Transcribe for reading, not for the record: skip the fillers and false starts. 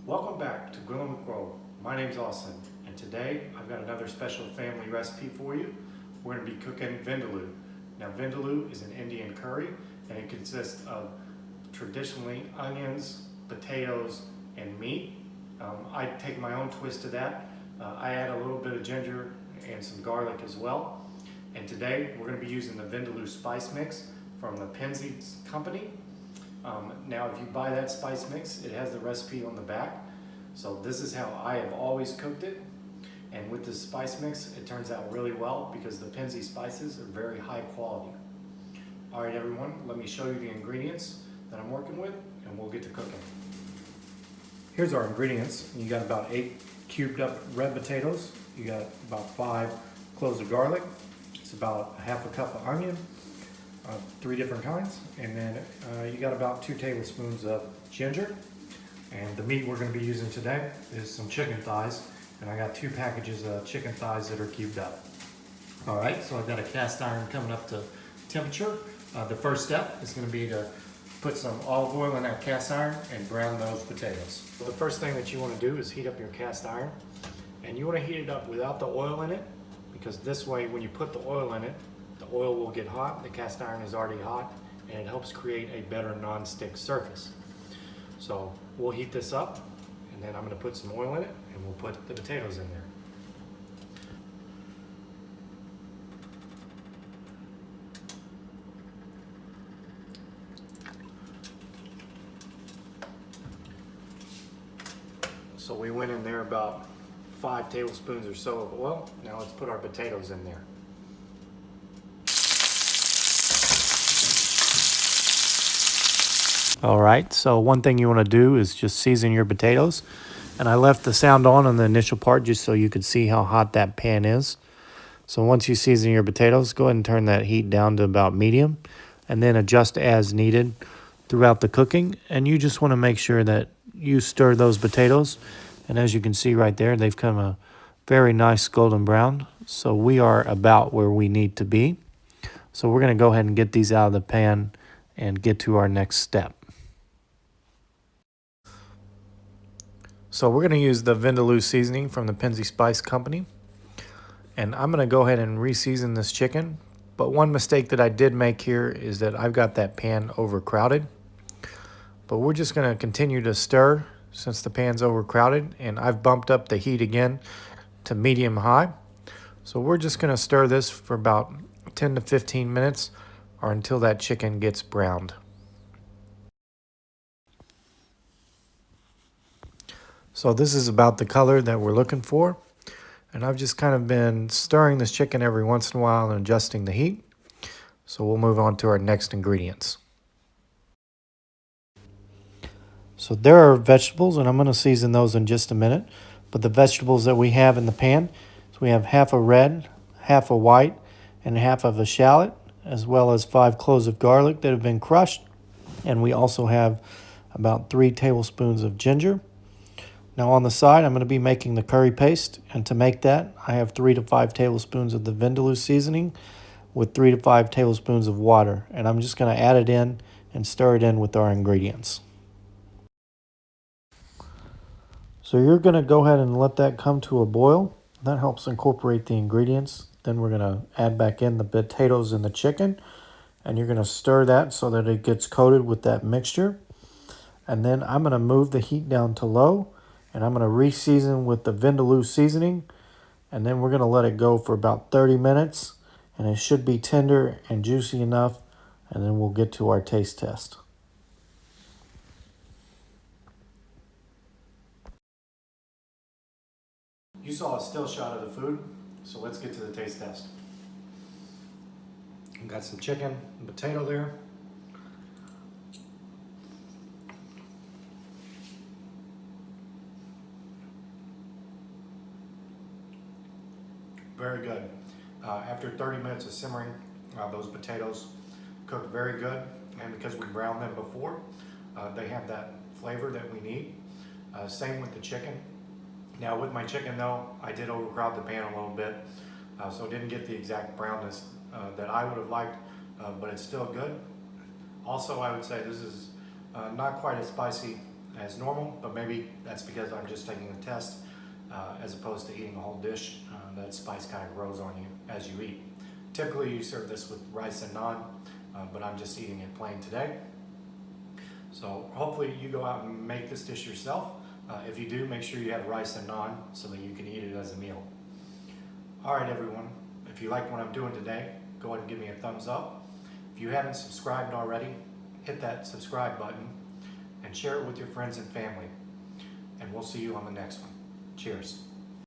Welcome back to Grillin' with Grove. My name's Austin, and today I've got another special family recipe for you. We're going to be cooking vindaloo. Now, vindaloo is an Indian curry, and it consists of traditionally onions, potatoes, and meat. I take my own twist to that. I add a little bit of ginger and some garlic as well. And today we're going to be using the Vindaloo spice mix from the Penzeys company. Now, if you buy that spice mix, it has the recipe on the back. So this is how I have always cooked it. And with this spice mix, it turns out really well because the Penzeys spices are very high quality. All right, everyone, let me show you the ingredients that I'm working with, and we'll get to cooking. Here's our ingredients. You got about 8 cubed up red potatoes. You got about 5 cloves of garlic. It's about a half a cup of onion. 3 different kinds, and then you got about 2 tablespoons of ginger. And the meat we're going to be using today is some chicken thighs, and I got 2 packages of chicken thighs that are cubed up. All right, so I've got a cast iron coming up to temperature. The first step is going to be to put some olive oil in that cast iron and brown those potatoes. So the first thing that you want to do is heat up your cast iron, and you want to heat it up without the oil in it, because this way when you put the oil in it, the oil will get hot, the cast iron is already hot, and it helps create a better non-stick surface. So we'll heat this up, and then I'm going to put some oil in it, and we'll put the potatoes in there. So we went in there about 5 tablespoons or so of oil. Now let's put our potatoes in there. All right, so one thing you want to do is just season your potatoes. And I left the sound on the initial part just so you could see how hot that pan is. So once you season your potatoes, go ahead and turn that heat down to about medium, and then adjust as needed throughout the cooking. And you just want to make sure that you stir those potatoes. And as you can see right there, they've come a very nice golden brown. So we are about where we need to be. So we're going to go ahead and get these out of the pan and get to our next step. So we're going to use the Vindaloo Seasoning from the Penzeys Spice Company. And I'm going to go ahead and re-season this chicken. But one mistake that I did make here is that I've got that pan overcrowded. But we're just going to continue to stir since the pan's overcrowded. And I've bumped up the heat again to medium high. So we're just going to stir this for about 10 to 15 minutes or until that chicken gets browned. So this is about the color that we're looking for. And I've just kind of been stirring this chicken every once in a while and adjusting the heat. So we'll move on to our next ingredients. So there are vegetables, and I'm going to season those in just a minute. But the vegetables that we have in the pan, so we have half a red, half a white, and half of a shallot, as well as 5 cloves of garlic that have been crushed. And we also have about 3 tablespoons of ginger. Now on the side, I'm going to be making the curry paste, and to make that, I have 3 to 5 tablespoons of the Vindaloo seasoning with 3 to 5 tablespoons of water, and I'm just going to add it in and stir it in with our ingredients. So you're going to go ahead and let that come to a boil. That helps incorporate the ingredients. Then we're going to add back in the potatoes and the chicken, and you're going to stir that so that it gets coated with that mixture. And then I'm going to move the heat down to low, and I'm going to re-season with the Vindaloo seasoning, and then we're going to let it go for about 30 minutes, and it should be tender and juicy enough, and then we'll get to our taste test. You saw a still shot of the food, so let's get to the taste test. We've got some chicken and potato there. Very good. After 30 minutes of simmering, those potatoes cooked very good, and because we browned them before, they have that flavor that we need. Same with the chicken. Now with my chicken though, I did overcrowd the pan a little bit, so it didn't get the exact brownness that I would have liked, but it's still good. Also, I would say this is not quite as spicy as normal, but maybe that's because I'm just taking a test as opposed to eating a whole dish. That spice kind of grows on you as you eat. Typically you serve this with rice and naan, but I'm just eating it plain today. So hopefully you go out and make this dish yourself. If you do, make sure you have rice and naan so that you can eat it as a meal. All right, everyone. If you like what I'm doing today, go ahead and give me a thumbs up. If you haven't subscribed already, hit that subscribe button and share it with your friends and family. And we'll see you on the next one. Cheers.